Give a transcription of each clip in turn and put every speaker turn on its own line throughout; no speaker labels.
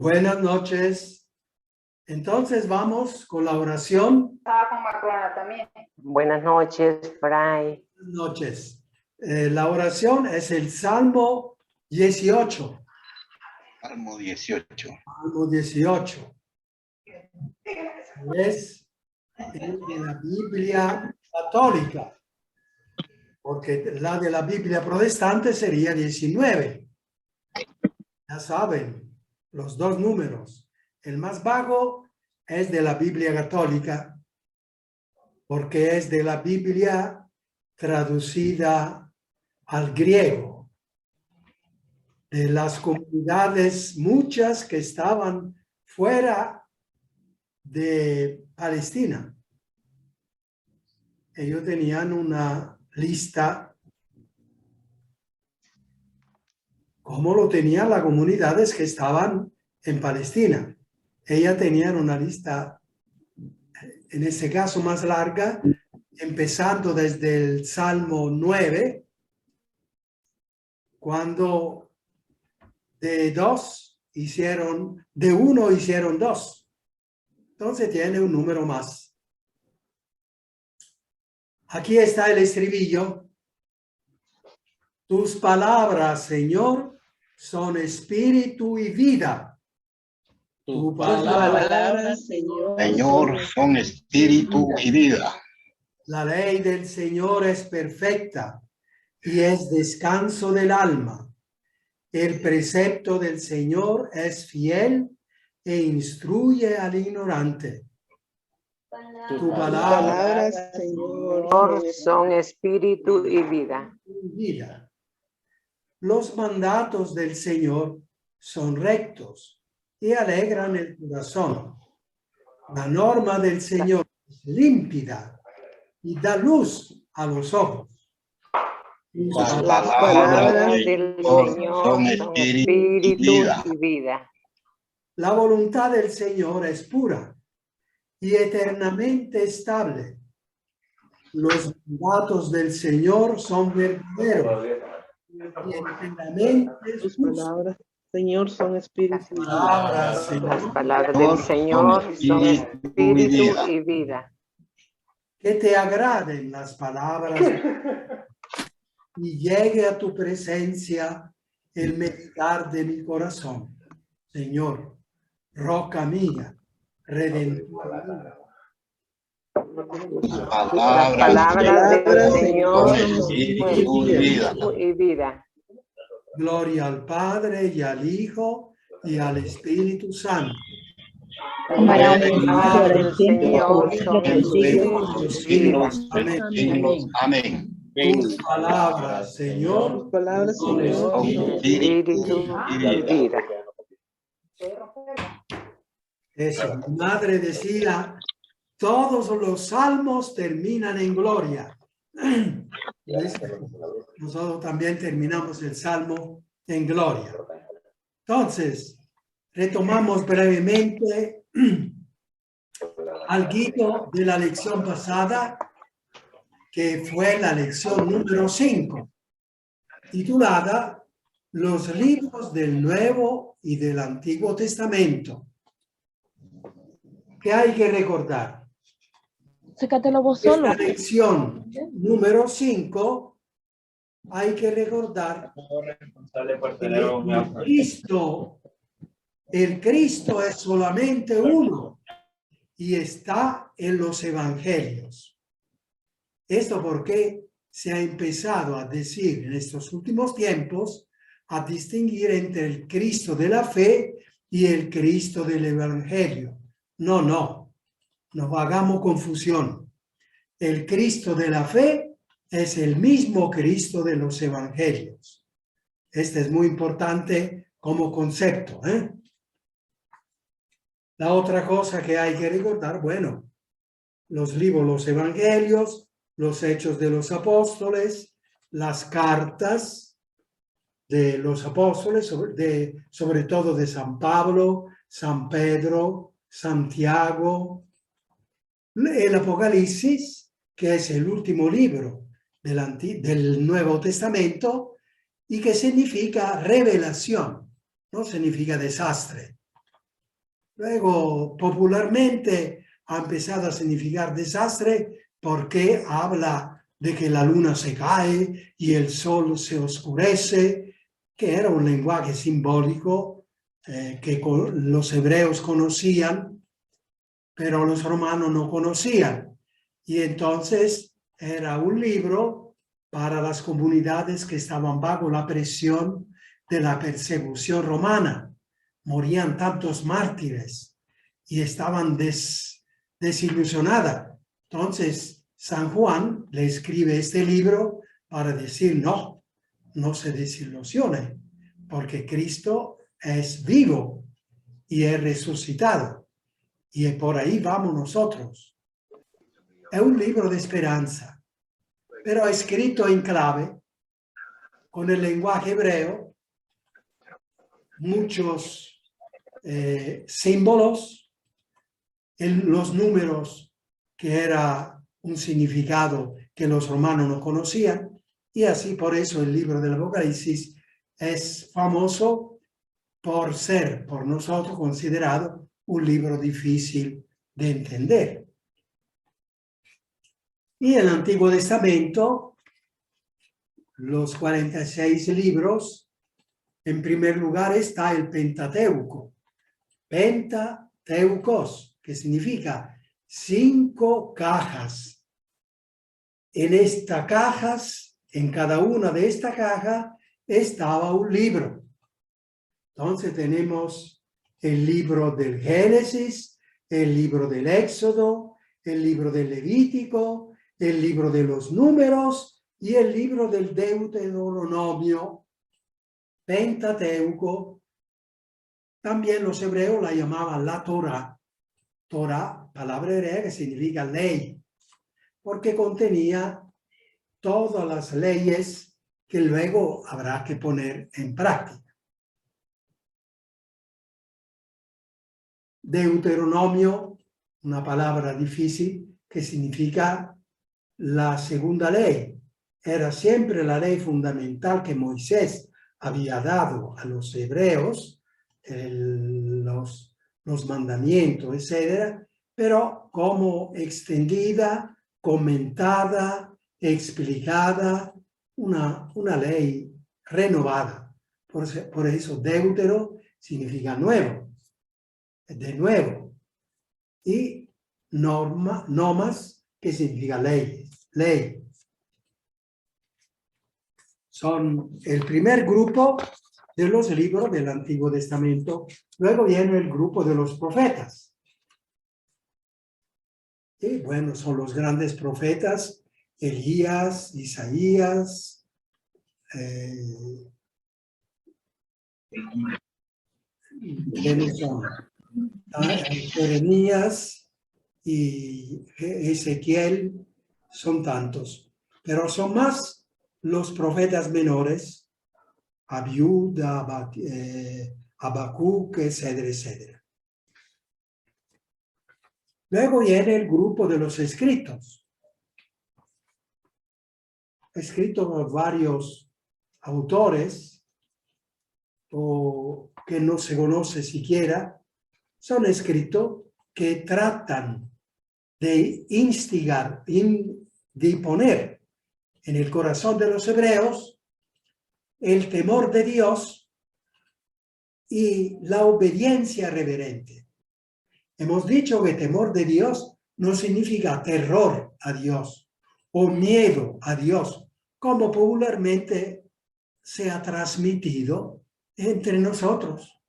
Buenas noches. Entonces vamos con la oración.
Estaba con Macrona también.
Buenas noches, Fray.
Buenas noches. La oración es el Salmo 18.
Salmo 18.
Salmo 18. Es el de la Biblia católica, porque la de la Biblia protestante sería 19. Ya saben, los dos números. El más bajo es de la Biblia católica, porque es de la Biblia traducida al griego. De las comunidades, muchas que estaban fuera de Palestina. Ellos tenían una lista, como lo tenían las comunidades que estaban en Palestina. Ellas tenían una lista, en este caso más larga, empezando desde el Salmo 9, cuando de uno hicieron dos. Entonces tiene un número más. Aquí está el estribillo. Tus palabras, Señor, son espíritu y vida. Tu palabra,
Señor, son espíritu y vida.
La ley del Señor es perfecta y es descanso del alma. El precepto del Señor es fiel e instruye al ignorante. Tu palabra,
Señor, son espíritu y vida.
vida. Los mandatos del Señor son rectos y alegran el corazón. La norma del Señor es límpida y da luz a los ojos.
Las
Las palabras del Señor son espíritu y vida.
La voluntad del Señor es pura y eternamente estable. Los mandatos del Señor son verdaderos y eternamente
Tus palabras, Señor, son espíritu y vida.
Las palabras del Señor son espíritu y vida.
Que te agraden las palabras y llegue a tu presencia el meditar de mi corazón. Señor, roca mía, redentora mía.
Las palabras del Señor
son
son
espíritu y vida.
espíritu y vida.
Gloria al Padre y al Hijo y al Espíritu Santo.
Las palabras del Señor son espíritu y vida.
Amén.
Tus palabras, Señor,
Tus palabras,
Son
Señor, son
Espíritu y vida.
eso. Mi madre decía, todos los salmos terminan en gloria. Nosotros también terminamos el salmo en gloria. Entonces, retomamos brevemente algo de la lección pasada, que fue la lección número 5, titulada Los libros del Nuevo y del Antiguo Testamento. ¿Qué hay que recordar?
Sécatelo vos solo.
Esta lección número 5 hay que recordar el Cristo es solamente uno y está en los evangelios. Esto porque se ha empezado a decir en estos últimos tiempos a distinguir entre el Cristo de la fe y el Cristo del evangelio. No hagamos confusión. El Cristo de la fe es el mismo Cristo de los evangelios. Este es muy importante como concepto. La otra cosa que hay que recordar, bueno, los libros, los evangelios, los hechos de los apóstoles, las cartas de los apóstoles, sobre todo de San Pablo, San Pedro, Santiago, el Apocalipsis, que es el último libro del Nuevo Testamento y que significa revelación, no significa desastre. Luego, popularmente, ha empezado a significar desastre porque habla de que la luna se cae y el sol se oscurece, que era un lenguaje simbólico que los hebreos conocían, pero los romanos no conocían. Y entonces era un libro para las comunidades que estaban bajo la presión de la persecución romana. Morían tantos mártires y estaban desilusionadas. Entonces, San Juan le escribe este libro para decir, no, no se desilusione, porque Cristo es vivo y es resucitado. Y por ahí vamos nosotros. Es un libro de esperanza, pero escrito en clave, con el lenguaje hebreo, muchos símbolos, los números, que era un significado que los romanos no conocían, y así por eso el libro del Apocalipsis es famoso por ser, por nosotros, considerado un libro difícil de entender. Y el Antiguo Testamento, los 46 libros, en primer lugar está el Pentateuco. Pentateucos, que significa 5 cajas. En cada una de estas cajas estaba un libro. Entonces tenemos el libro del Génesis, el libro del Éxodo, el libro del Levítico, el libro de los Números y el libro del Deuteronomio. Pentateuco. También los hebreos la llamaban la Torá. Torá, palabra hebrea que significa ley, porque contenía todas las leyes que luego habrá que poner en práctica. Deuteronomio, una palabra difícil que significa la segunda ley. Era siempre la ley fundamental que Moisés había dado a los hebreos, los mandamientos, etc., pero como extendida, comentada, explicada, una ley renovada. Por eso Deutero significa nuevo, de nuevo, y nomas, que significa ley. Son el primer grupo de los libros del Antiguo Testamento. Luego viene el grupo de los profetas. Y bueno, son los grandes profetas, Elías, Isaías, Jeremías y Ezequiel, son tantos. Pero son más los profetas menores, Abiud, Habacuc, etcétera, etcétera. Luego viene el grupo de los escritos, escritos por varios autores, o que no se conoce siquiera. Son escritos que tratan de instigar, de poner en el corazón de los hebreos el temor de Dios y la obediencia reverente. Hemos dicho que temor de Dios no significa terror a Dios o miedo a Dios, como popularmente se ha transmitido entre nosotros.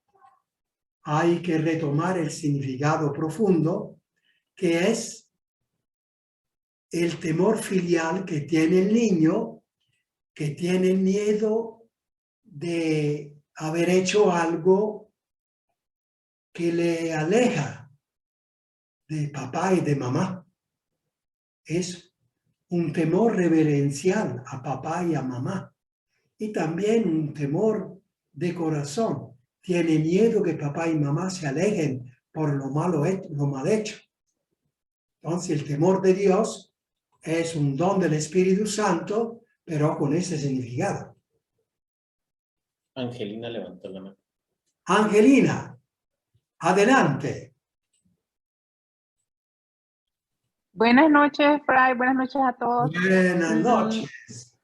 Hay que retomar el significado profundo, que es el temor filial que tiene el niño, que tiene miedo de haber hecho algo que le aleja de papá y de mamá. Es un temor reverencial a papá y a mamá. Y también un temor de corazón. Tiene miedo que papá y mamá se alejen por lo mal hecho. Entonces el temor de Dios es un don del Espíritu Santo, pero con ese significado.
Angelina levantó la mano.
Angelina. Adelante.
Buenas noches, Fray. Buenas noches a todos.
Buenas noches.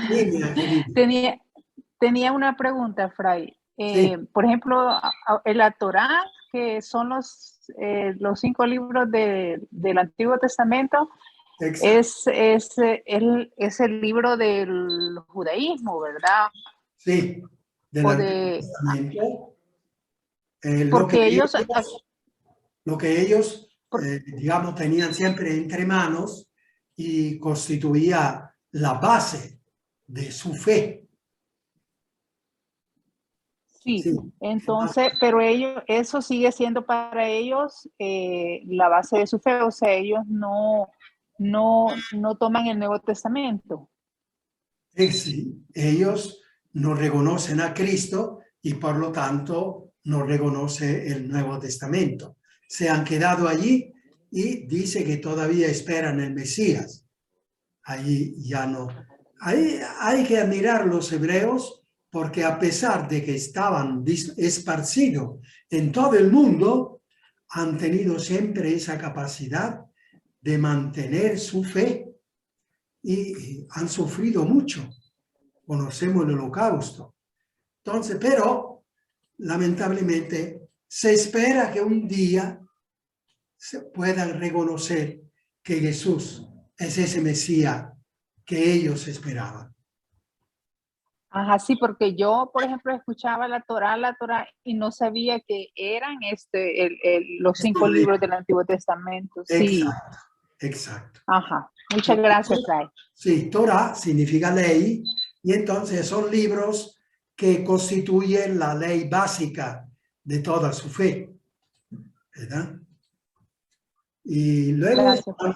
Dime, Angelina.
Tenía una pregunta, Fray.
Sí.
Por ejemplo, en la Torá, que son los 5 libros del Antiguo Testamento,
Exacto.
es el libro del judaísmo, ¿verdad?
Sí, del
O
Antiguo Testamento.
porque
Lo que ellos
por-
digamos, tenían siempre entre manos y constituía la base de su fe.
sí,
Sí.
entonces, pero eso sigue siendo para ellos la base de su fe, o sea, ellos no toman el Nuevo Testamento.
Sí, ellos no reconocen a Cristo y por lo tanto no reconoce el Nuevo Testamento. Se han quedado allí y dice que todavía esperan el Mesías. Ahí ya no. Ahí hay que admirar los hebreos porque a pesar de que estaban esparcidos en todo el mundo, han tenido siempre esa capacidad de mantener su fe y han sufrido mucho. Conocemos el Holocausto. Entonces, pero lamentablemente se espera que un día se puedan reconocer que Jesús es ese Mesías que ellos esperaban.
Ajá, sí, porque yo, por ejemplo, escuchaba la Torá, y no sabía que eran los 5 libros del Antiguo Testamento. Sí.
Exacto, exacto.
Ajá, muchas gracias, Fray.
Sí, Torá significa ley y entonces son libros que constituyen la ley básica de toda su fe, ¿verdad? Y luego
Gracias,
están,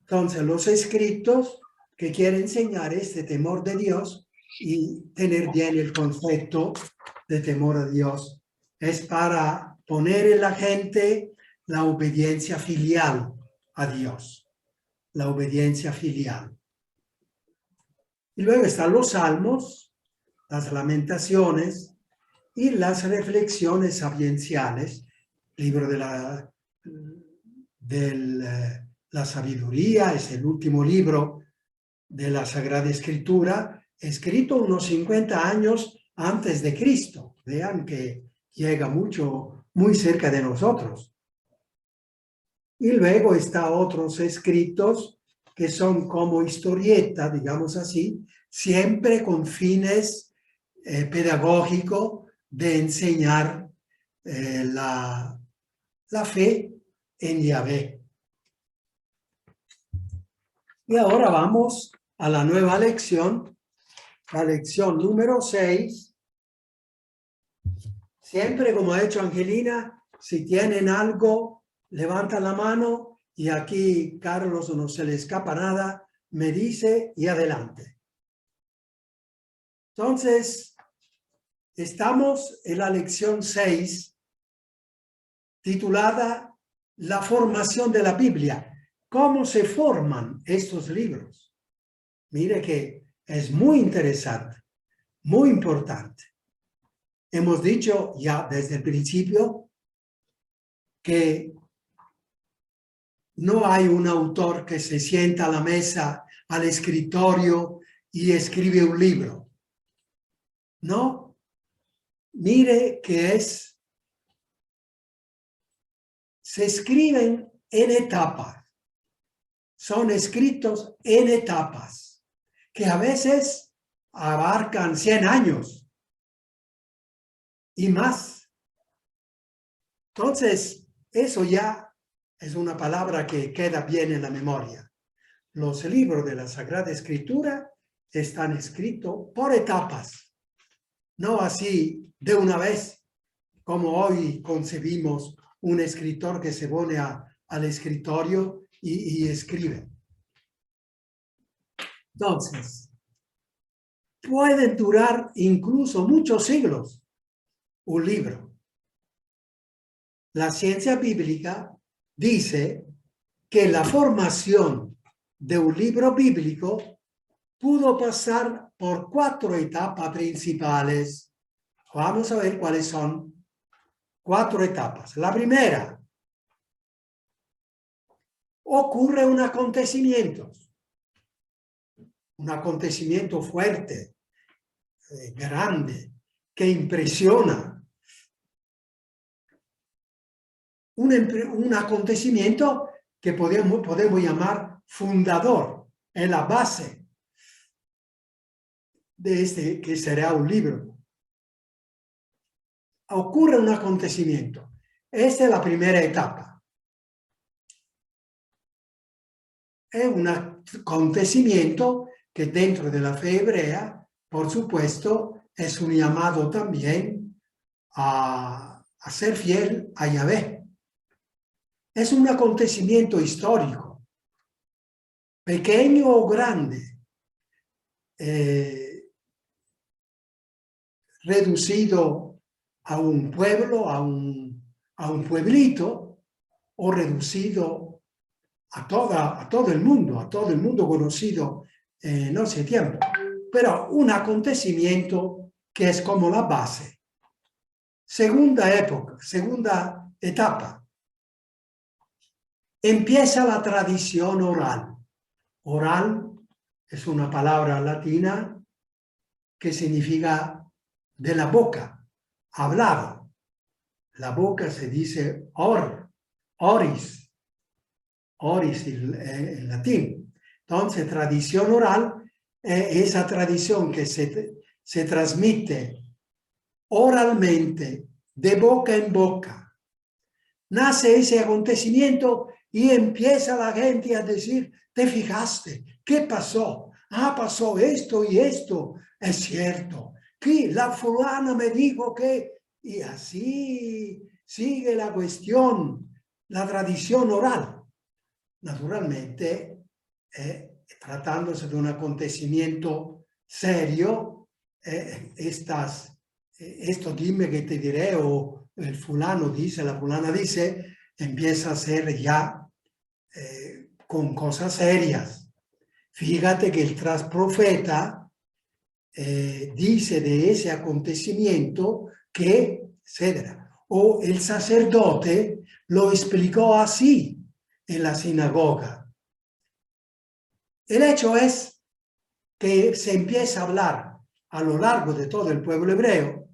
entonces, los escritos que quieren enseñar este temor de Dios y tener bien el concepto de temor a Dios. Es para poner en la gente la obediencia filial a Dios, la obediencia filial. Y luego están los salmos, las lamentaciones y las reflexiones sapienciales, libro de la sabiduría, es el último libro de la Sagrada Escritura, escrito unos 50 años antes de Cristo. Vean que llega muy cerca de nosotros. Y luego está otros escritos que son como historieta, digamos así, siempre con fines pedagógicos de enseñar la fe en Yahvé. Y ahora vamos a la nueva lección, la lección número 6. Siempre, como ha hecho Angelina, si tienen algo, levantan la mano y aquí Carlos no se le escapa nada, me dice y adelante. Entonces, estamos en la lección 6, titulada La formación de la Biblia. ¿Cómo se forman estos libros? Mire que es muy interesante, muy importante. Hemos dicho ya desde el principio que no hay un autor que se sienta a la mesa, al escritorio y escribe un libro. No, mire que se escriben en etapas. Son escritos en etapas que a veces abarcan 100 años y más. Entonces, eso ya es una palabra que queda bien en la memoria. Los libros de la Sagrada Escritura están escritos por etapas, no así de una vez, como hoy concebimos un escritor que se pone al escritorio y escribe. Entonces, puede durar incluso muchos siglos un libro. La ciencia bíblica dice que la formación de un libro bíblico pudo pasar por 4 etapas principales. Vamos a ver cuáles son. 4 etapas. La primera, ocurre un acontecimiento fuerte, grande, que impresiona. Un acontecimiento que podemos llamar fundador, es la base de este que será un libro. Ocurre un acontecimiento. Esta es la primera etapa. Es un acontecimiento que dentro de la fe hebrea, por supuesto, es un llamado también a ser fiel a Yahvé. Es un acontecimiento histórico, pequeño o grande, reducido a un pueblo, a un pueblito, o reducido a todo el mundo conocido en ese tiempo. Pero un acontecimiento que es como la base. Segunda etapa. Empieza la tradición oral. Oral es una palabra latina que significa de la boca, hablado. La boca se dice oris en latín. Entonces, tradición oral es esa tradición que se transmite oralmente, de boca en boca. Nace ese acontecimiento y empieza la gente a decir, ¿te fijaste? ¿Qué pasó? Ah, pasó esto y esto. Es cierto. Que la fulana me dijo que... Y así sigue la cuestión, la tradición oral. Naturalmente, tratándose de un acontecimiento serio, esto dime que te diré, o el fulano dice, la fulana dice, empieza a ser ya con cosas serias. Fíjate que el transprofeta dice de ese acontecimiento que, etcétera. O el sacerdote lo explicó así en la sinagoga. El hecho es que se empieza a hablar a lo largo de todo el pueblo hebreo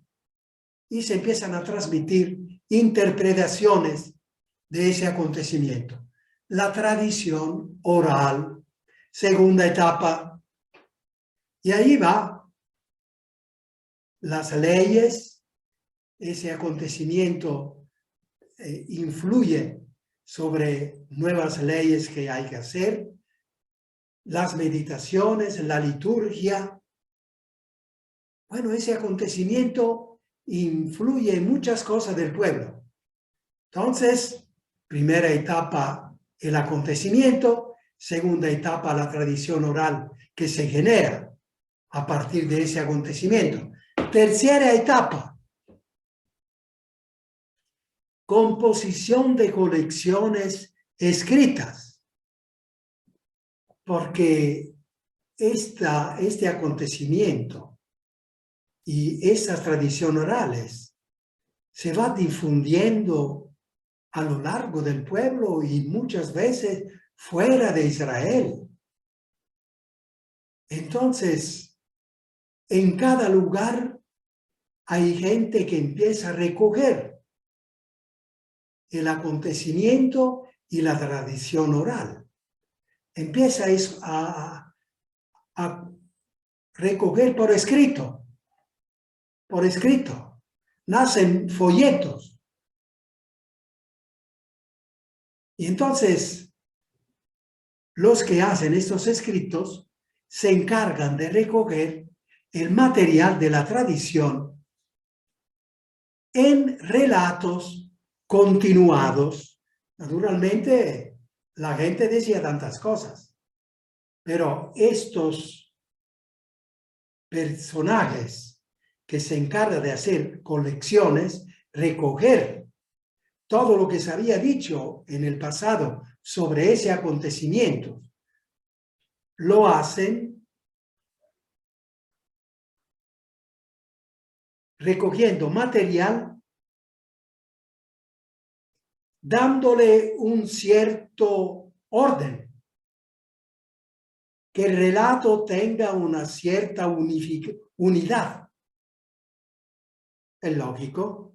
y se empiezan a transmitir interpretaciones de ese acontecimiento. La tradición oral, segunda etapa. Y ahí va las leyes, ese acontecimiento influye sobre nuevas leyes que hay que hacer, las meditaciones, la liturgia. Bueno, ese acontecimiento influye en muchas cosas del pueblo. Entonces, primera etapa, el acontecimiento. Segunda etapa, la tradición oral que se genera a partir de ese acontecimiento. Tercera etapa, composición de colecciones escritas. Porque este acontecimiento y estas tradiciones orales se va difundiendo a lo largo del pueblo y muchas veces fuera de Israel. Entonces, en cada lugar hay gente que empieza a recoger el acontecimiento y la tradición oral. Empieza a recoger por escrito. Nacen folletos. Y entonces, los que hacen estos escritos se encargan de recoger el material de la tradición en relatos continuados. Naturalmente, la gente decía tantas cosas, pero estos personajes que se encargan de hacer colecciones, recoger todo lo que se había dicho en el pasado sobre ese acontecimiento, lo hacen recogiendo material dándole un cierto orden, que el relato tenga una cierta unidad. Es lógico.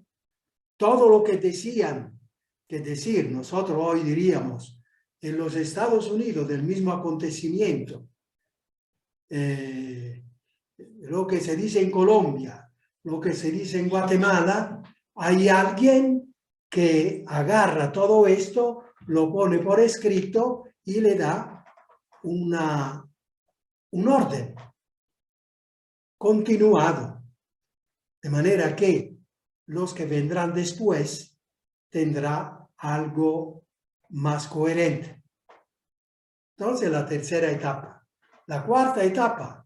Todo lo que decían, que decir, nosotros hoy diríamos, en los Estados Unidos del mismo acontecimiento, lo que se dice en Colombia, lo que se dice en Guatemala, hay alguien que agarra todo esto, lo pone por escrito y le da un orden continuado, de manera que los que vendrán después tendrá algo más coherente. Entonces, la tercera etapa. La cuarta etapa.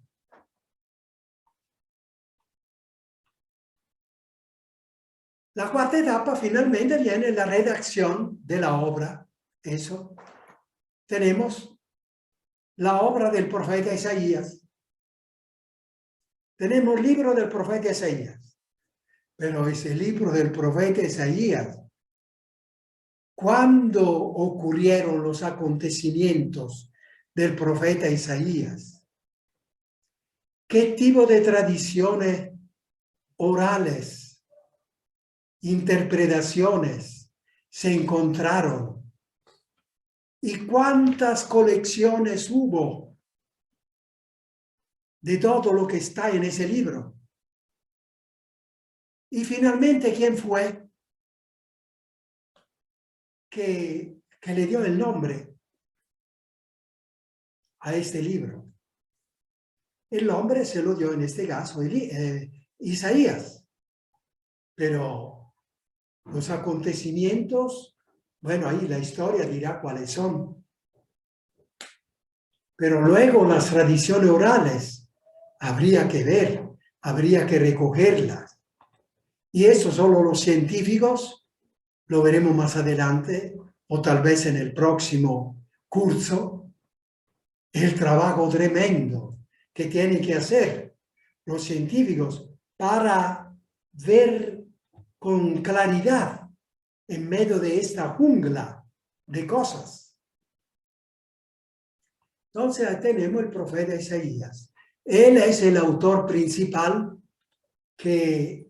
La cuarta etapa finalmente viene la redacción de la obra. Eso. Tenemos la obra del profeta Isaías. Tenemos el libro del profeta Isaías. Pero ese libro del profeta Isaías, ¿cuándo ocurrieron los acontecimientos del profeta Isaías? ¿Qué tipo de tradiciones orales, interpretaciones se encontraron? ¿Y cuántas colecciones hubo de todo lo que está en ese libro? Y finalmente, ¿quién fue que le dio el nombre a este libro? El nombre se lo dio en este caso Isaías. Pero los acontecimientos, bueno, ahí la historia dirá cuáles son. Pero luego las tradiciones orales habría que ver, habría que recogerlas. Y eso solo los científicos, lo veremos más adelante, o tal vez en el próximo curso, el trabajo tremendo que tienen que hacer los científicos para ver con claridad en medio de esta jungla de cosas. Entonces ahí tenemos el profeta Isaías. Él es el autor principal que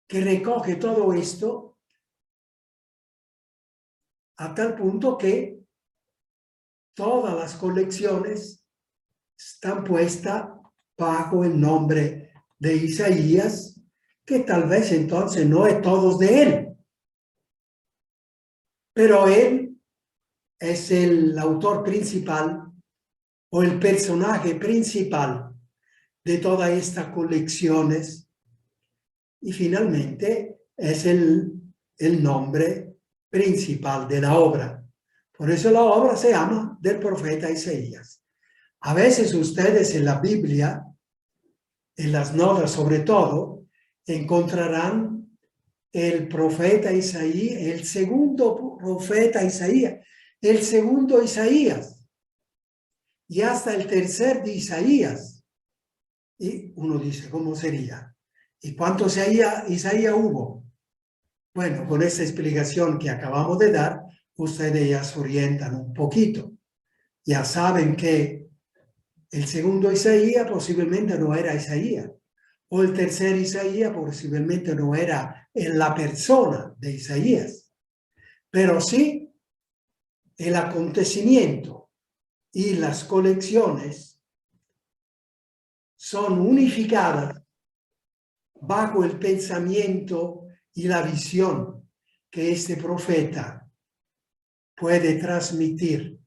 recoge todo esto a tal punto que todas las colecciones están puestas bajo el nombre de Isaías, que tal vez entonces no es todos de él. Pero él es el autor principal o el personaje principal de todas estas colecciones y finalmente es el nombre principal de la obra. Por eso la obra se llama del profeta Isaías. A veces ustedes en la Biblia, en las notas sobre todo, encontrarán el profeta Isaías, el segundo profeta Isaías, el segundo Isaías y hasta el tercer de Isaías. Y uno dice, ¿cómo sería? ¿Y cuántos Isaías hubo? Bueno, con esa explicación que acabamos de dar, ustedes ya se orientan un poquito. Ya saben que el segundo Isaías posiblemente no era Isaías, o el tercer Isaías posiblemente no era en la persona de Isaías, pero sí el acontecimiento y las colecciones son unificadas bajo el pensamiento y la visión que este profeta puede transmitir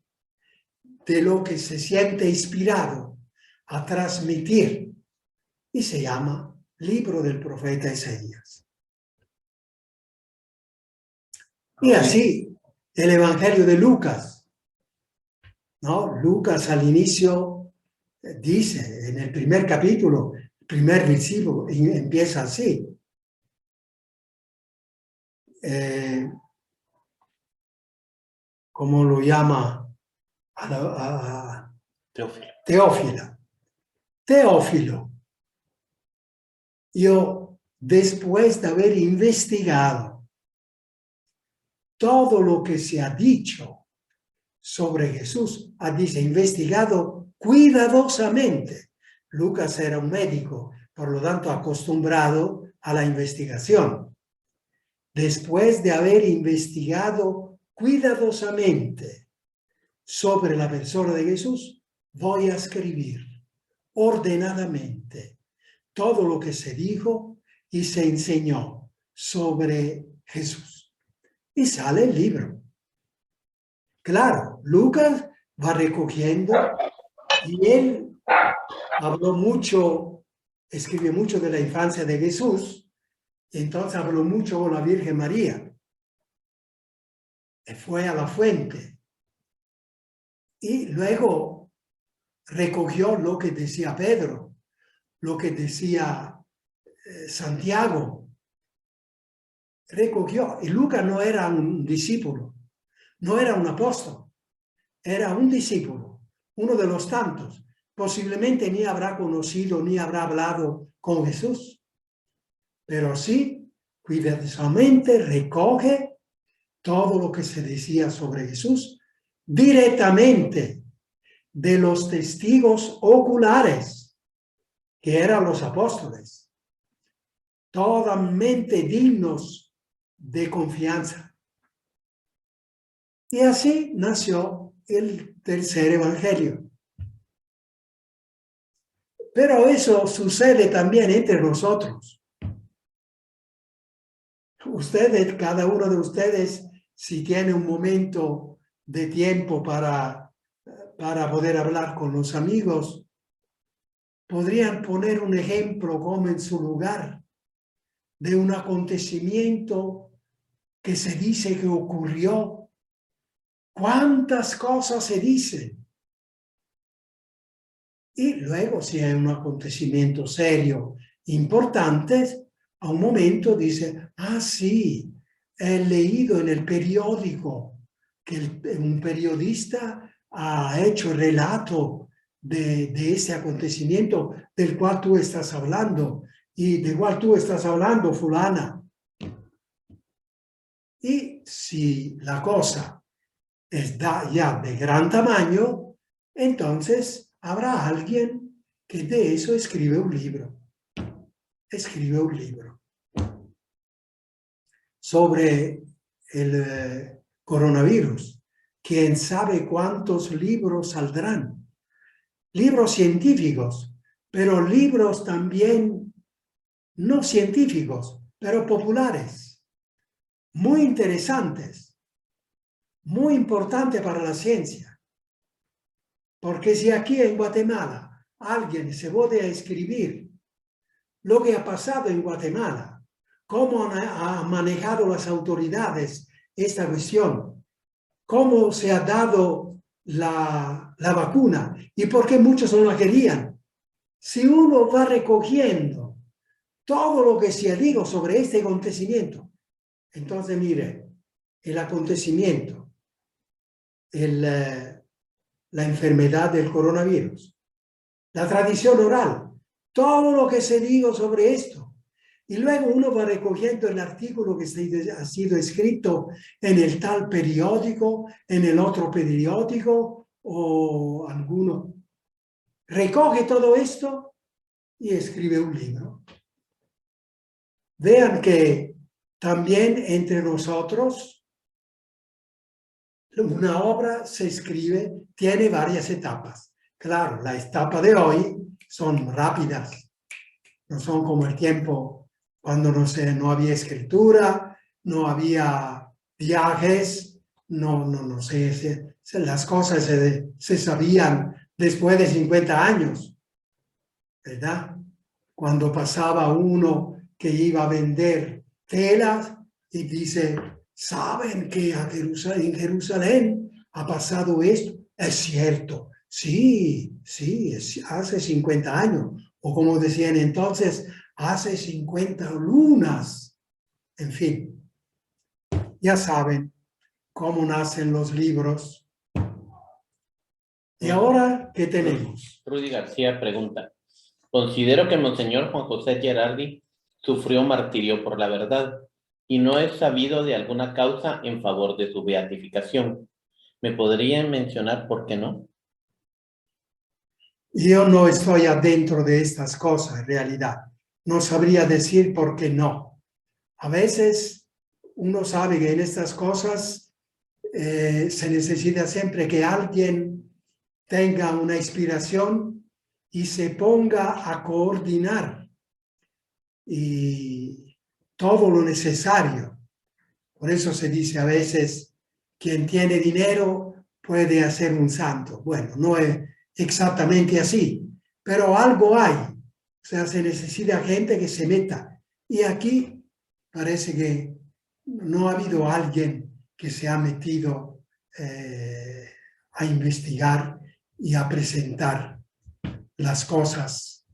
de lo que se siente inspirado a transmitir, y se llama Libro del Profeta Isaías. Y así, el Evangelio de Lucas, ¿no? Lucas al inicio dice, en el primer capítulo, primer versículo, empieza así. ¿Cómo lo llama? Teófila. Teófilo. Yo, después de haber investigado todo lo que se ha dicho sobre Jesús, dice, investigado cuidadosamente. Lucas era un médico, por lo tanto acostumbrado a la investigación. Después de haber investigado cuidadosamente sobre la persona de Jesús, voy a escribir ordenadamente todo lo que se dijo y se enseñó sobre Jesús. Y sale el libro. Claro, Lucas va recogiendo y él habló mucho, escribió mucho de la infancia de Jesús, y entonces habló mucho con la Virgen María. Fue a la fuente. Y luego recogió lo que decía Pedro, lo que decía Santiago. Recogió. Y Lucas no era un discípulo, no era un apóstol, era un discípulo, uno de los tantos. Posiblemente ni habrá conocido ni habrá hablado con Jesús, pero sí, cuidadosamente recoge todo lo que se decía sobre Jesús directamente de los testigos oculares, que eran los apóstoles, totalmente dignos de confianza. Y así nació el tercer evangelio. Pero eso sucede también entre nosotros. Ustedes, cada uno de ustedes, si tiene un momento de tiempo para poder hablar con los amigos, podrían poner un ejemplo como en su lugar de un acontecimiento que se dice que ocurrió. ¿Cuántas cosas se dicen? Y luego, si hay un acontecimiento serio, importante, a un momento dice, sí, he leído en el periódico que un periodista ha hecho relato de ese acontecimiento del cual tú estás hablando, y de cual tú estás hablando, fulana. Y si la cosa es ya de gran tamaño, entonces habrá alguien que de eso escribe un libro. Escribe un libro sobre el coronavirus. ¿Quién sabe cuántos libros saldrán? Libros científicos, pero libros también no científicos, pero populares, muy interesantes, muy importantes para la ciencia. Porque si aquí en Guatemala alguien se pone a escribir lo que ha pasado en Guatemala, cómo han manejado las autoridades esta cuestión, cómo se ha dado la vacuna y por qué muchos no la querían. Si uno va recogiendo todo lo que se ha dicho sobre este acontecimiento, entonces mire, el acontecimiento, la enfermedad del coronavirus, la tradición oral, todo lo que se dijo sobre esto. Y luego uno va recogiendo el artículo que ha sido escrito en el tal periódico, en el otro periódico o alguno. Recoge todo esto y escribe un libro. Vean que también entre nosotros una obra se escribe, tiene varias etapas. Claro, la etapa de hoy son rápidas, no son como el tiempo cuando no había escritura, no había viajes, no sé, las cosas se sabían después de 50 años, ¿verdad? Cuando pasaba uno que iba a vender telas y dice, ¿saben que en Jerusalén ha pasado esto? Es cierto, sí, hace 50 años. O como decían entonces, hace 50 lunas. En fin, ya saben cómo nacen los libros. ¿Y ahora qué tenemos?
Rudy García pregunta, considero que Monseñor Juan José Gerardi sufrió martirio por la verdad. y no es sabido de alguna causa en favor de su beatificación. ¿Me podrían mencionar por qué no?
Yo no estoy adentro de estas cosas, en realidad. No sabría decir por qué no. A veces uno sabe que en estas cosas se necesita siempre que alguien tenga una inspiración y se ponga a coordinar y todo lo necesario. Por eso se dice a veces, quien tiene dinero puede hacer un santo. Bueno, no es exactamente así, pero algo hay. O sea, se necesita gente que se meta. Y aquí parece que no ha habido alguien que se ha metido a investigar y a presentar las cosas.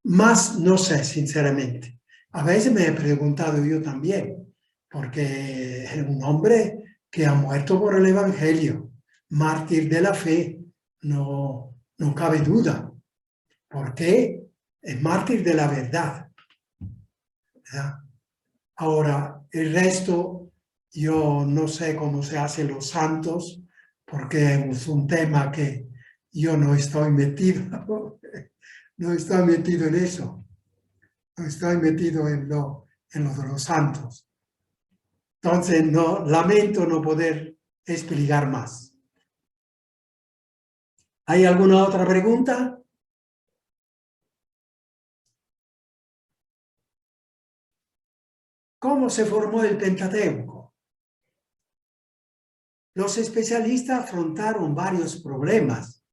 Más no sé, sinceramente. A veces me he preguntado yo también, porque es un hombre que ha muerto por el Evangelio, mártir de la fe, no cabe duda, porque es mártir de la verdad, ¿verdad? Ahora, el resto, yo no sé cómo se hacen los santos, porque es un tema que yo no estoy metido, no estoy metido en eso, no estoy metido en lo de los santos. Entonces, no, lamento no poder explicar más. ¿Hay alguna otra pregunta? ¿Cómo se formó el Pentateuco? Los especialistas afrontaron varios problemas.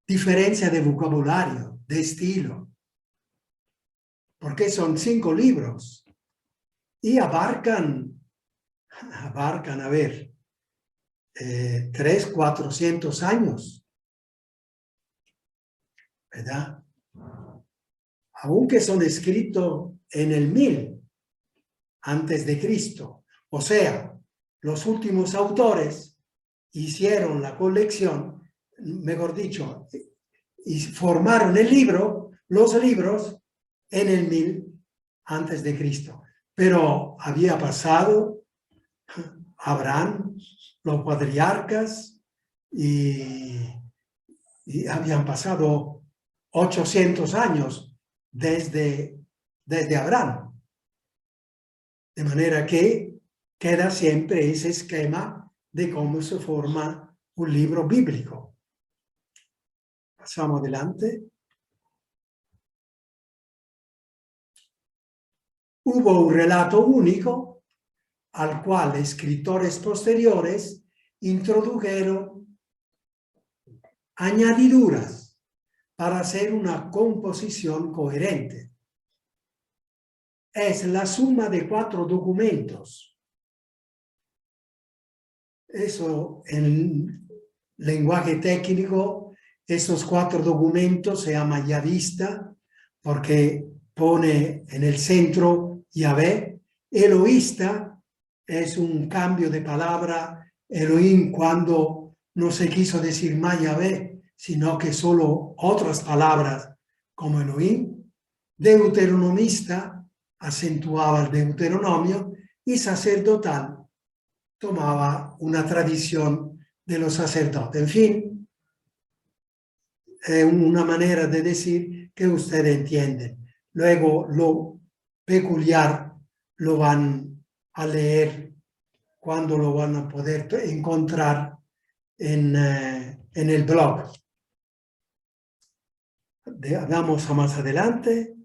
Diferencia de vocabulario, de estilo, porque son 5 libros y abarcan, a ver, 300-400 años, ¿verdad? Aunque son escritos en el 1000 antes de Cristo. O sea, los últimos autores hicieron la colección, mejor dicho, y formaron el libro, los libros, en el 1000 antes de Cristo. Pero había pasado Abraham, los patriarcas, y habían pasado 800 años desde Abraham. De manera que queda siempre ese esquema de cómo se forma un libro bíblico. Pasamos adelante. Hubo un relato único al cual escritores posteriores introdujeron añadiduras para hacer una composición coherente. Es la suma de 4 documentos. Eso, en lenguaje técnico, esos 4 documentos se llama yavista, porque pone en el centro Yahvé. Eloísta es un cambio de palabra, Elohim, cuando no se quiso decir más Yahvé, sino que solo otras palabras como Elohim. Deuteronomista acentuaba el Deuteronomio, y sacerdotal tomaba una tradición de los sacerdotes. En fin, es una manera de decir que ustedes entienden. Luego lo peculiar lo van a leer cuando lo van a poder encontrar en el blog. Vamos a más adelante.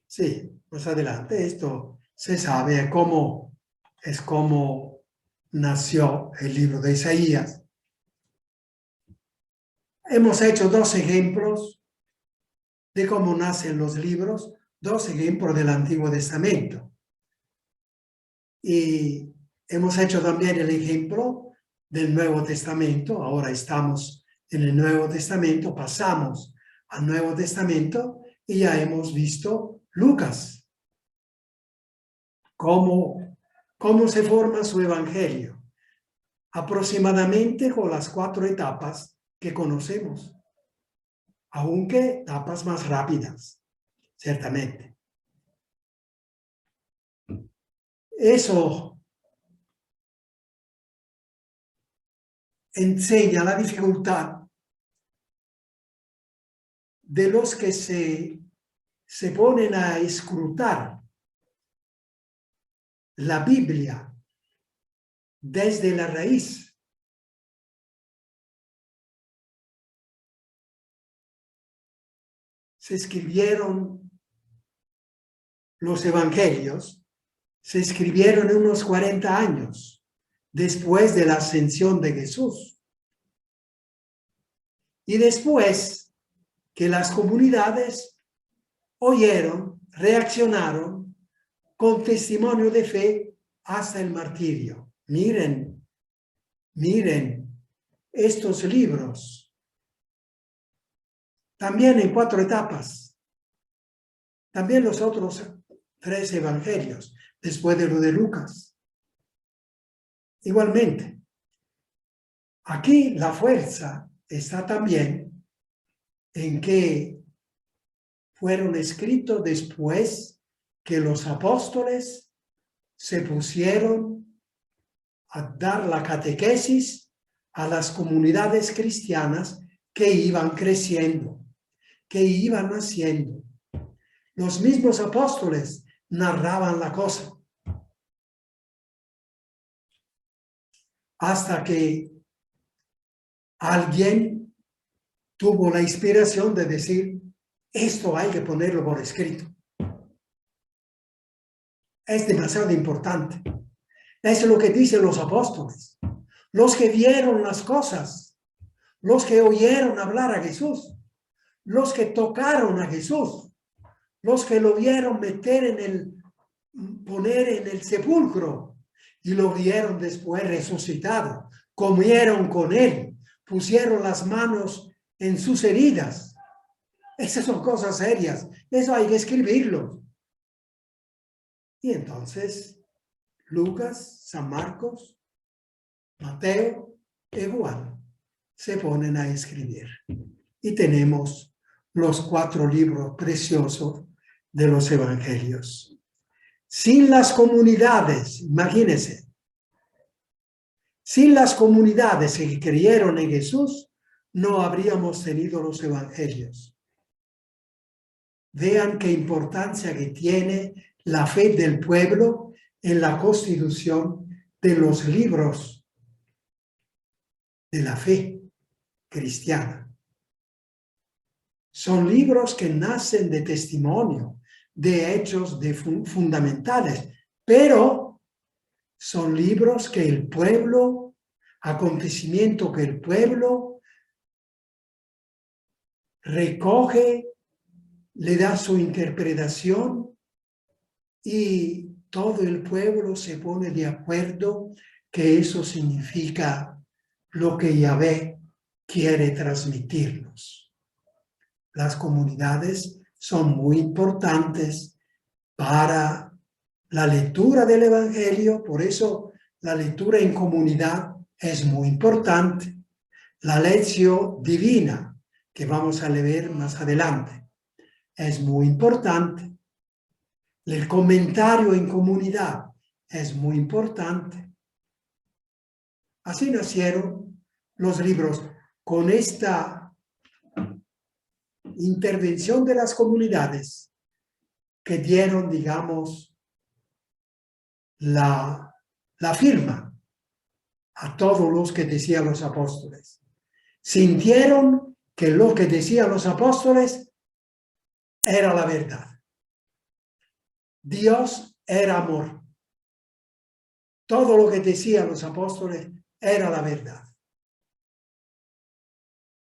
Sí, más adelante. Esto se sabe cómo nació el libro de Isaías. Hemos hecho 2 ejemplos de cómo nacen los libros, 2 ejemplos del Antiguo Testamento. Y hemos hecho también el ejemplo del Nuevo Testamento. Ahora estamos en el Nuevo Testamento, pasamos al Nuevo Testamento y ya hemos visto Lucas. ¿Cómo se forma su evangelio? Aproximadamente con las 4 etapas que conocemos, aunque etapas más rápidas, ciertamente. eso enseña la dificultad de los que se ponen a escrutar la Biblia desde la raíz. Se escribieron los evangelios, se escribieron en unos 40 años después de la ascensión de Jesús. Y después que las comunidades oyeron, reaccionaron con testimonio de fe hasta el martirio. Miren estos libros. También en 4 etapas. También los otros 3 evangelios, después de lo de Lucas. Igualmente, aquí la fuerza está también en que fueron escritos después que los apóstoles se pusieron a dar la catequesis a las comunidades cristianas que iban creciendo, que iban naciendo. Los mismos apóstoles narraban la cosa. Hasta que alguien tuvo la inspiración de decir, esto hay que ponerlo por escrito. Es demasiado importante. Es lo que dicen los apóstoles. Los que vieron las cosas, los que oyeron hablar a Jesús, los que tocaron a Jesús, los que lo vieron poner en el sepulcro y lo vieron después resucitado, comieron con él, pusieron las manos en sus heridas. Esas son cosas serias, eso hay que escribirlo. Y entonces Lucas, San Marcos, Mateo y Juan se ponen a escribir. Y tenemos los 4 libros preciosos de los evangelios. Sin las comunidades, imagínense, sin las comunidades que creyeron en Jesús, no habríamos tenido los evangelios. Vean qué importancia que tiene la fe del pueblo en la constitución de los libros de la fe cristiana. Son libros que nacen de testimonio, de hechos fundamentales, pero son libros que el pueblo, acontecimiento que el pueblo recoge, le da su interpretación y todo el pueblo se pone de acuerdo que eso significa lo que Yahvé quiere transmitirnos. Las comunidades son muy importantes para la lectura del Evangelio, por eso la lectura en comunidad es muy importante. La lección divina, que vamos a leer más adelante, es muy importante. El comentario en comunidad es muy importante. Así nacieron los libros con esta intervención de las comunidades que dieron, digamos, la firma a todos los que decían los apóstoles. Sintieron que lo que decían los apóstoles era la verdad. Dios era amor. Todo lo que decían los apóstoles era la verdad.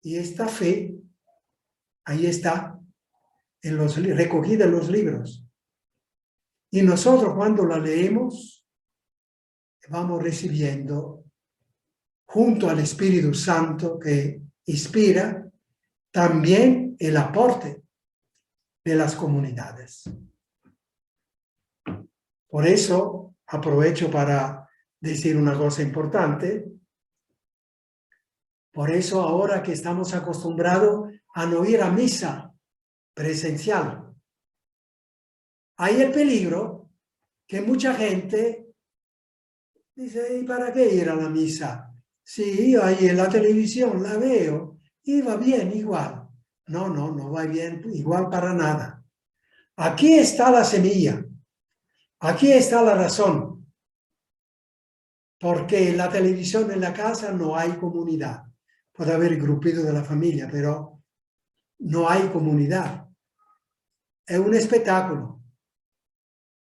Y esta fe, ahí está, recogida en los libros. Y nosotros cuando la leemos, vamos recibiendo, junto al Espíritu Santo que inspira, también el aporte de las comunidades. Por eso, aprovecho para decir una cosa importante. Por eso ahora que estamos acostumbrados a no ir a misa presencial, hay el peligro que mucha gente dice, ¿y para qué ir a la misa? Sí, yo ahí en la televisión la veo y va bien igual. No, no, no va bien igual para nada. Aquí está la semilla. Aquí está la razón. Porque en la televisión en la casa no hay comunidad. Puede haber grupito de la familia, pero no hay comunidad. Es un espectáculo.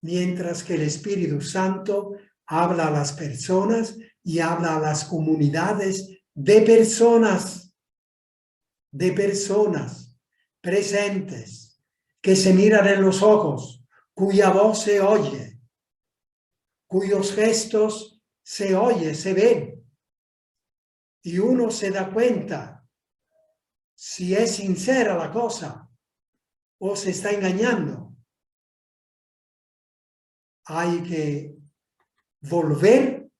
Mientras que el Espíritu Santo habla a las personas y habla a las comunidades de personas presentes, que se miran en los ojos, cuya voz se oye, cuyos gestos se oye, se ven. Y uno se da cuenta si es sincera la cosa o se está engañando. Hay que volver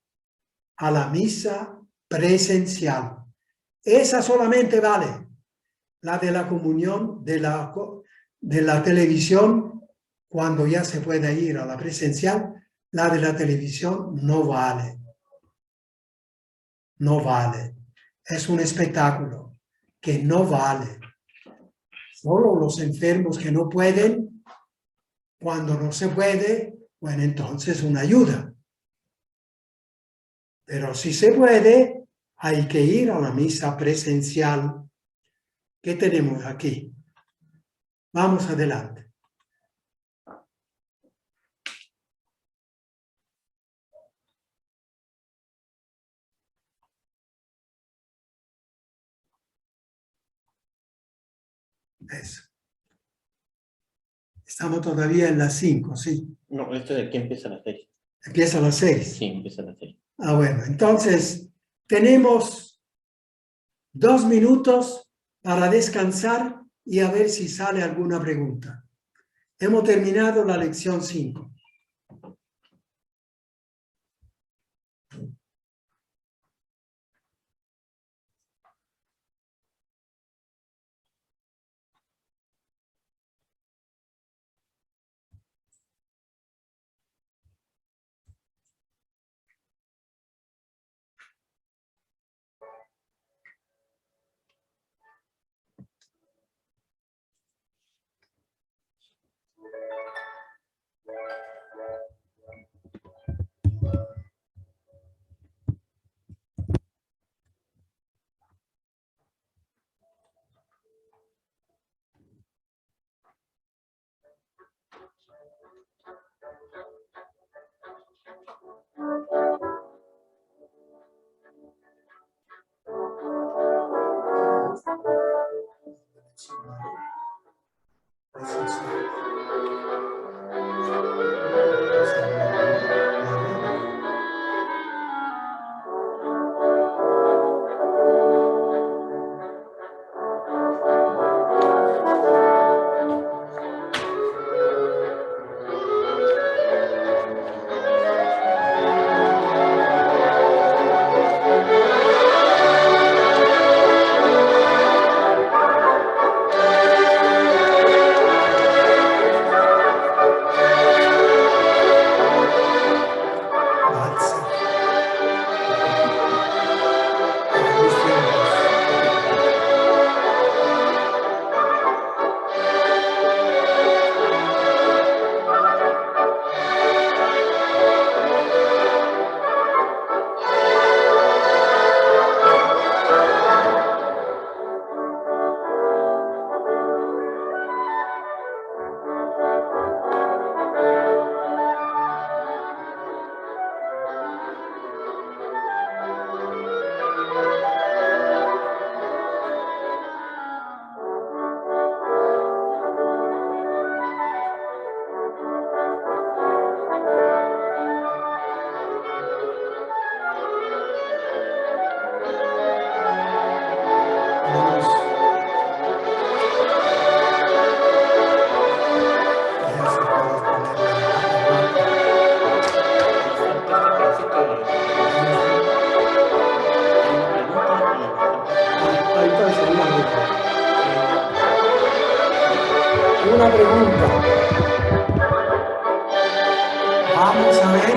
a la misa presencial. Esa solamente vale. La de la comunión, de la televisión, cuando ya se puede ir a la presencial, la de la televisión no vale. No vale. Es un espectáculo que no vale. Solo los enfermos que no pueden, cuando no se puede, bueno, entonces una ayuda. Pero si se puede, hay que ir a la misa presencial. ¿Qué tenemos aquí? Vamos adelante. Eso. Estamos todavía en las 5, ¿sí?
No, esto de aquí empieza a las 6.
Empieza a las 6.
Sí, empieza a las 6.
Ah, bueno, entonces tenemos 2 minutos para descansar y a ver si sale alguna pregunta. Hemos terminado la lección 5. Vamos a ver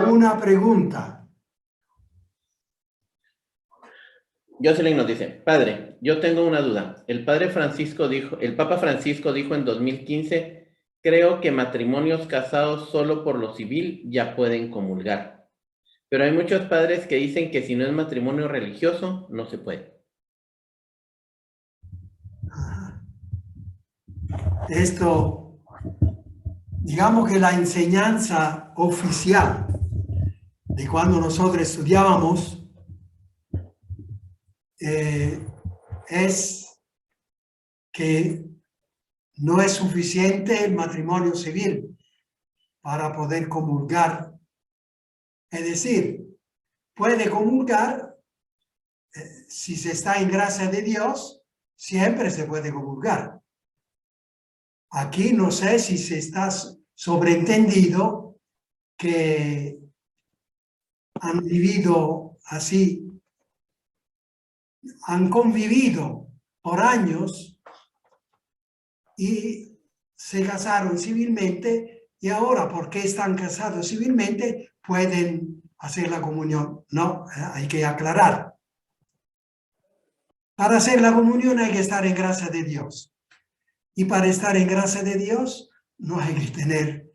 una pregunta.
Jocelyn nos dice, padre, yo tengo una duda. El Papa Francisco dijo en 2015, creo que matrimonios casados solo por lo civil ya pueden comulgar. Pero hay muchos padres que dicen que si no es matrimonio religioso, no se puede.
Esto, digamos que la enseñanza oficial de cuando nosotros estudiábamos es que no es suficiente el matrimonio civil para poder comulgar. Es decir, puede comulgar si se está en gracia de Dios, siempre se puede comulgar. Aquí no sé si se está sobreentendido que han vivido así, han convivido por años y se casaron civilmente y ahora porque están casados civilmente pueden hacer la comunión. No, hay que aclarar. Para hacer la comunión hay que estar en gracia de Dios. Y para estar en gracia de Dios no hay que tener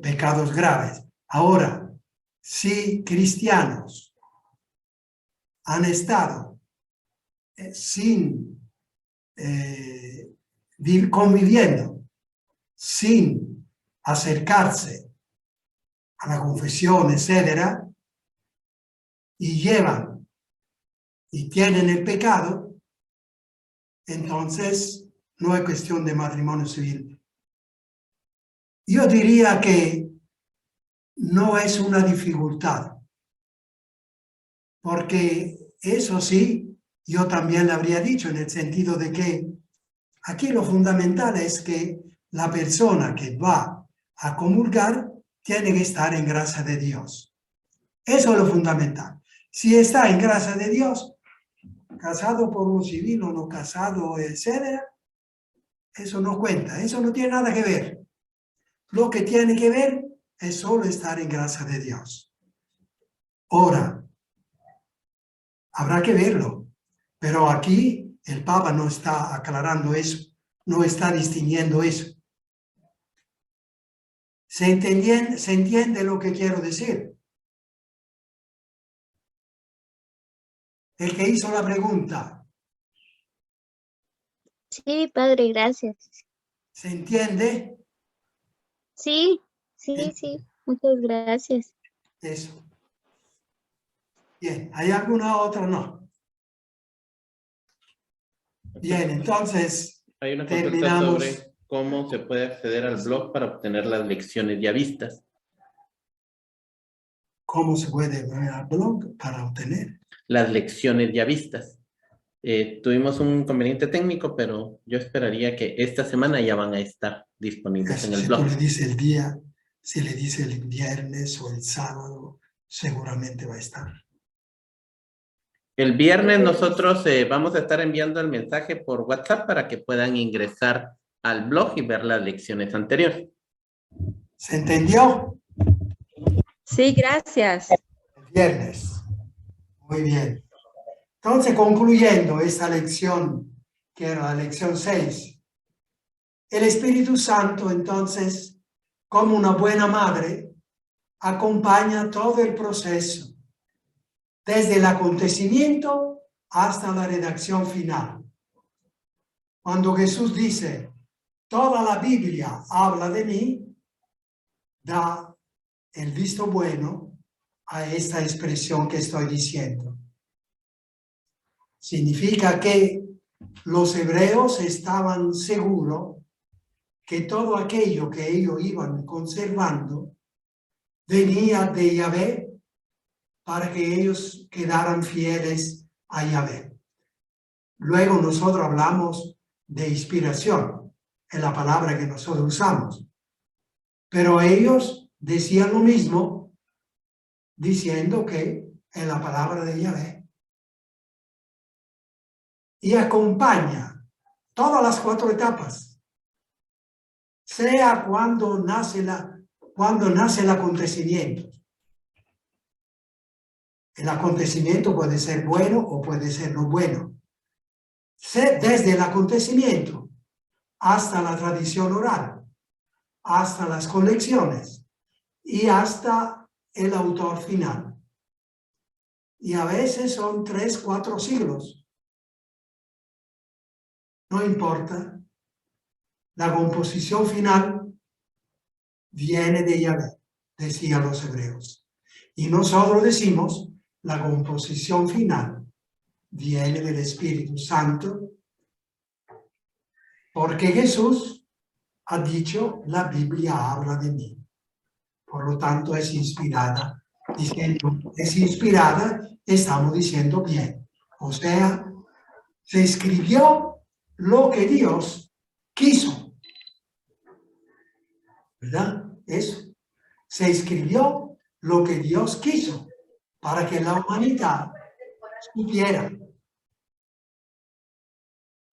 pecados graves. Ahora, si cristianos han estado conviviendo, sin acercarse a la confesión, etcétera, y llevan y tienen el pecado, entonces no es cuestión de matrimonio civil. Yo diría que no es una dificultad, porque eso sí, yo también le habría dicho en el sentido de que aquí lo fundamental es que la persona que va a comulgar tiene que estar en gracia de Dios. Eso es lo fundamental. Si está en gracia de Dios, casado por lo civil o no casado, etcétera, eso no cuenta, eso no tiene nada que ver. Lo que tiene que ver es solo estar en gracia de Dios. Ahora, habrá que verlo, pero aquí el Papa no está aclarando eso, no está distinguiendo eso. ¿Se entiende lo que quiero decir? El que hizo la pregunta.
Sí, padre, gracias.
¿Se entiende?
Sí, sí, muchas gracias.
Eso. Bien, ¿hay alguna otra? No. Bien, entonces
Hay una consulta
terminamos.
sobre cómo se puede acceder al blog para obtener las lecciones ya vistas.
¿Cómo se puede ver al blog para obtener?
Las lecciones ya vistas. Tuvimos un inconveniente técnico, pero yo esperaría que esta semana ya van a estar disponibles
Eso,
en el
si
blog.
tú le dices el día, si le dices el viernes o el sábado, seguramente va a estar.
El viernes nosotros vamos a estar enviando el mensaje por WhatsApp para que puedan ingresar al blog y ver las lecciones anteriores.
¿Se entendió?
Sí, gracias.
El viernes. Muy bien. Entonces, concluyendo esta lección, que era la lección 6, el Espíritu Santo, entonces, como una buena madre, acompaña todo el proceso, desde el acontecimiento hasta la redacción final. Cuando Jesús dice, toda la Biblia habla de mí, da el visto bueno a esta expresión que estoy diciendo. Significa que los hebreos estaban seguros que todo aquello que ellos iban conservando venía de Yahvé para que ellos quedaran fieles a Yahvé. Luego nosotros hablamos de inspiración, es la palabra que nosotros usamos. Pero ellos decían lo mismo, diciendo que es la palabra de Yahvé. Y acompaña todas las 4 etapas, sea cuando nace cuando nace el acontecimiento. El acontecimiento puede ser bueno o puede ser no bueno. Desde el acontecimiento hasta la tradición oral, hasta las colecciones y hasta el autor final. Y a veces son 3, 4 siglos. No importa. La composición final viene de Yahvé, decían los hebreos. Y nosotros decimos, la composición final viene del Espíritu Santo, porque Jesús ha dicho, la Biblia habla de mí. Por lo tanto, es inspirada. Diciendo, es inspirada, estamos diciendo bien. O sea, se escribió lo que Dios quiso. ¿Verdad? Eso. Se escribió lo que Dios quiso para que la humanidad supiera.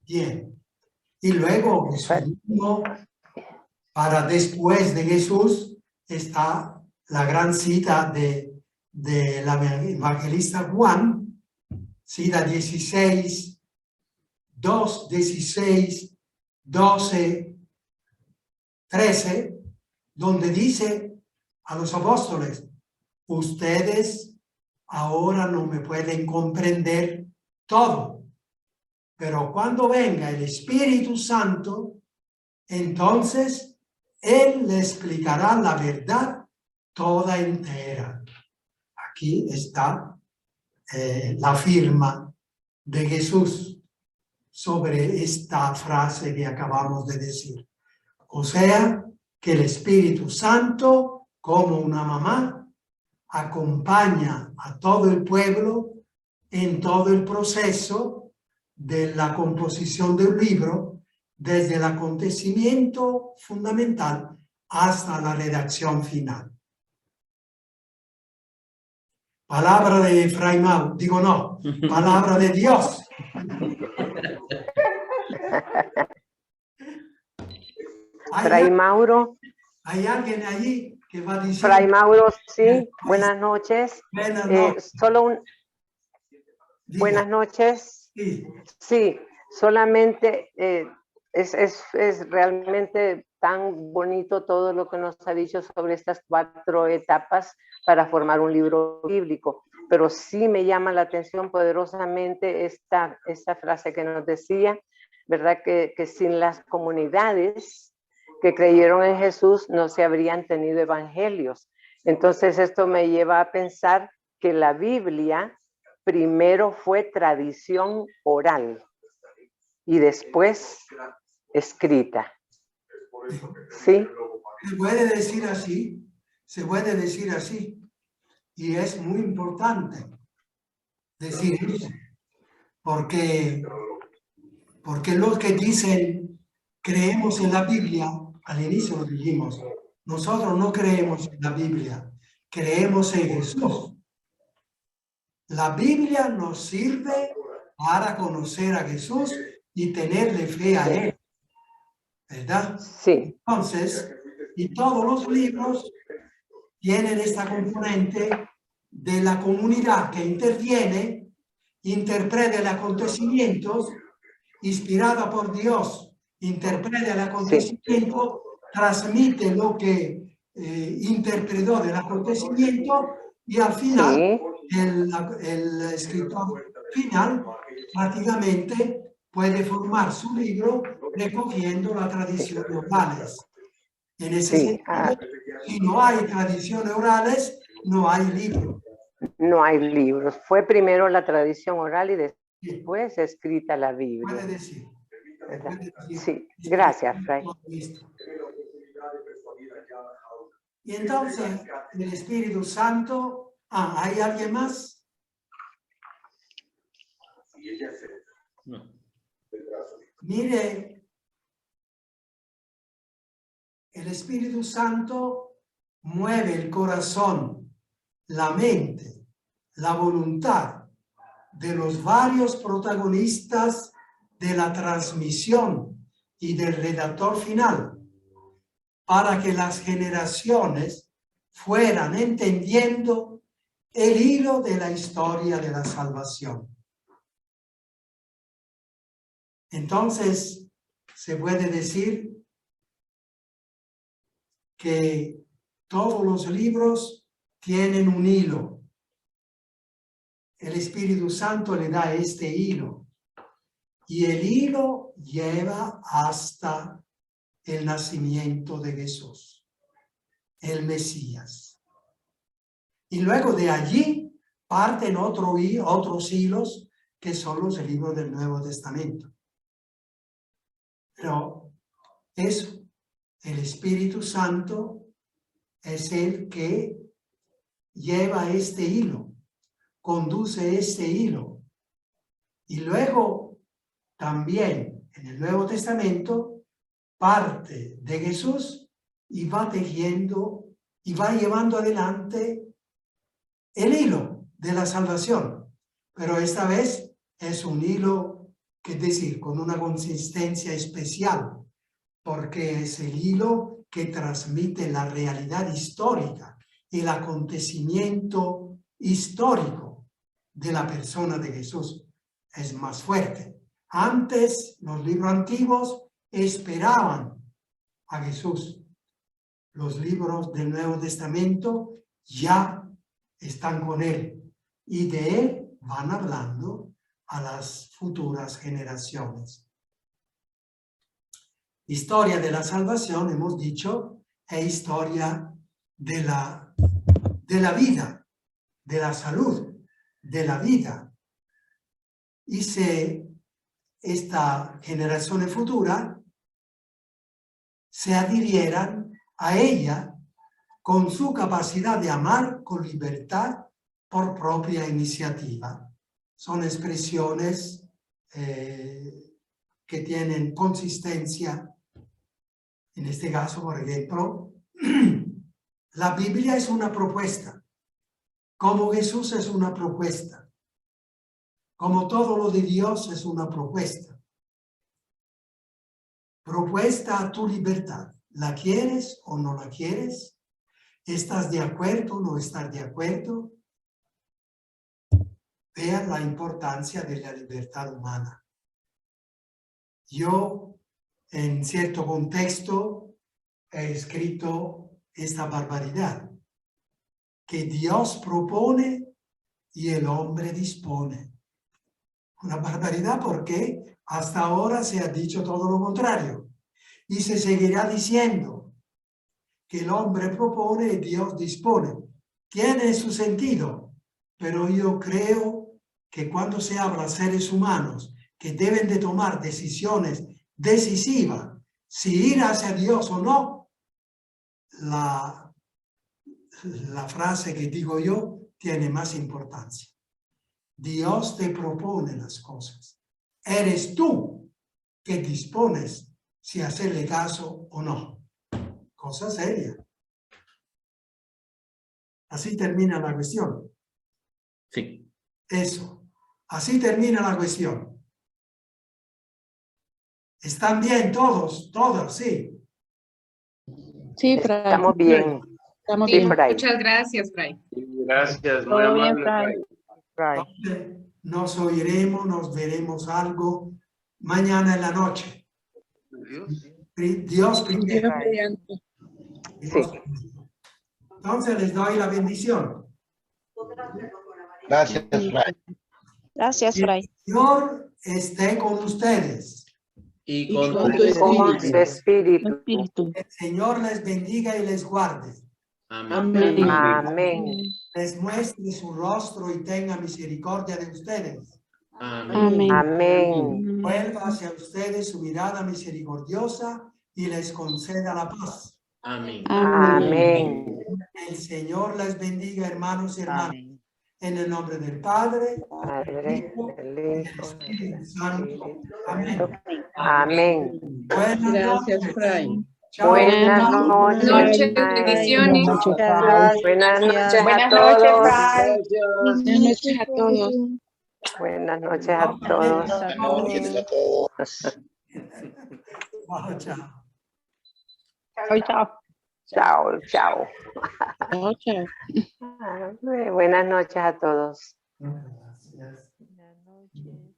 Bien. Y luego, para después de Jesús, está la gran cita de la evangelista Juan, cita 16, 2, 16, 12, 13, donde dice a los apóstoles, ustedes ahora no me pueden comprender todo, pero cuando venga el Espíritu Santo, entonces Él le explicará la verdad toda entera. Aquí está la firma de Jesús sobre esta frase que acabamos de decir. O sea, que el Espíritu Santo, como una mamá, acompaña a todo el pueblo en todo el proceso de la composición del libro, desde el acontecimiento fundamental hasta la redacción final. Palabra de Fray Mau, digo no, palabra de Dios.
Fray Mauro.
¿Hay alguien allí que va a decir?
Fray Mauro, sí, buenas noches.
Buenas noches.
Buenas noches.
Sí.
Sí, solamente es realmente tan bonito todo lo que nos ha dicho sobre estas 4 etapas para formar un libro bíblico, pero sí me llama la atención poderosamente esta frase que nos decía, ¿verdad? Que sin las comunidades que creyeron en Jesús no se habrían tenido evangelios. Entonces esto me lleva a pensar que la Biblia primero fue tradición oral y después escrita. ¿Sí?
Se puede decir así, se puede decir así. Y es muy importante decir eso. Porque los que dicen, creemos en la Biblia, al inicio lo dijimos, nosotros no creemos en la Biblia, creemos en Jesús. La Biblia nos sirve para conocer a Jesús y tenerle fe a Él. ¿Verdad?
Sí.
Entonces, y todos los libros tienen esta componente de la comunidad que interviene, interpreta los acontecimientos, inspirada por Dios, interpreta el acontecimiento, transmite lo que interpretó del acontecimiento y al final el escritor final prácticamente puede formar su libro recogiendo las tradiciones orales. En ese sentido, si no hay tradiciones orales, no hay libro.
No hay libros. Fue primero la tradición oral y después escrita la Biblia.
Puede decir.
Sí, gracias, Fray.
Y entonces, el Espíritu Santo, ¿hay alguien más?
No.
Mire, el Espíritu Santo mueve el corazón, la mente, la voluntad de los varios protagonistas de la transmisión y del redactor final para que las generaciones fueran entendiendo el hilo de la historia de la salvación. Entonces, se puede decir que todos los libros tienen un hilo. El Espíritu Santo le da este hilo. Y el hilo lleva hasta el nacimiento de Jesús, el Mesías. Y luego de allí parten otros hilos que son los libros del Nuevo Testamento. Pero eso, el Espíritu Santo es el que lleva este hilo, conduce este hilo. Y luego también en el Nuevo Testamento parte de Jesús y va tejiendo y va llevando adelante el hilo de la salvación. Pero esta vez es un hilo, que es decir, con una consistencia especial, porque es el hilo que transmite la realidad histórica, el acontecimiento histórico de la persona de Jesús. Es más fuerte. Antes, los libros antiguos esperaban a Jesús. Los libros del Nuevo Testamento ya están con él y de él van hablando a las futuras generaciones. Historia de la salvación, hemos dicho, es historia de la vida, de la salud, de la vida. Y esta generación futura se adhirieran a ella con su capacidad de amar con libertad por propia iniciativa. Son expresiones que tienen consistencia. En este caso, por ejemplo, la Biblia es una propuesta, como Jesús es una propuesta, como todo lo de Dios es una propuesta. Propuesta a tu libertad. ¿La quieres o no la quieres? ¿Estás de acuerdo o no estás de acuerdo? Vean la importancia de la libertad humana. Yo, en cierto contexto, he escrito esta barbaridad, que Dios propone y el hombre dispone. Una barbaridad porque hasta ahora se ha dicho todo lo contrario y se seguirá diciendo que el hombre propone y Dios dispone. Tiene su sentido, pero yo creo que cuando se habla de seres humanos que deben de tomar decisiones decisivas, si ir hacia Dios o no, la frase que digo yo tiene más importancia. Dios te propone las cosas. Eres tú que dispones si hacerle caso o no. Cosa seria. Así termina la cuestión.
Sí.
Eso. Así termina la cuestión. ¿Están bien todos? ¿Todas? Sí.
Sí, Fray.
Estamos bien.
Estamos
Sí,
bien.
Fray.
Muchas gracias, Fray.
Gracias, muy
Todo bien,
amable,
Fray.
Fray.
Fray.
Nos oiremos, nos veremos algo mañana en la noche. Dios primero.
Sí.
Entonces les doy la bendición.
Gracias, Fray.
Gracias,
El
Fray.
Señor esté con ustedes.
Y con
con
tu
tu
Con su espíritu.
Espíritu.
El Señor les bendiga y les guarde.
Amén.
Amén.
Amén.
Les muestre su rostro y tenga misericordia de ustedes.
Amén.
Amén.
Amén.
Vuelva hacia ustedes su mirada misericordiosa y les conceda la paz.
Amén.
Amén.
El Señor les bendiga, hermanos y hermanas. En el nombre del Padre,
Padre,
del
del
Hijo
Hijo,
y del
del
Espíritu
Espíritu
Amén.
Santo. Amén.
Buenas
Gracias,
noches.
Fray.
Chao.
Buenas noches.
Noches,
Fray.
bendiciones.
Buenas noches a
Buenas noches,
todos.
Fray.
Buenas noches a todos.
Buenas noches a todos.
Chao, chao.
Chao, chao.
Chao, chao.
Chao, chao.
Buenas noches a todos.
Gracias.
Buenas noches.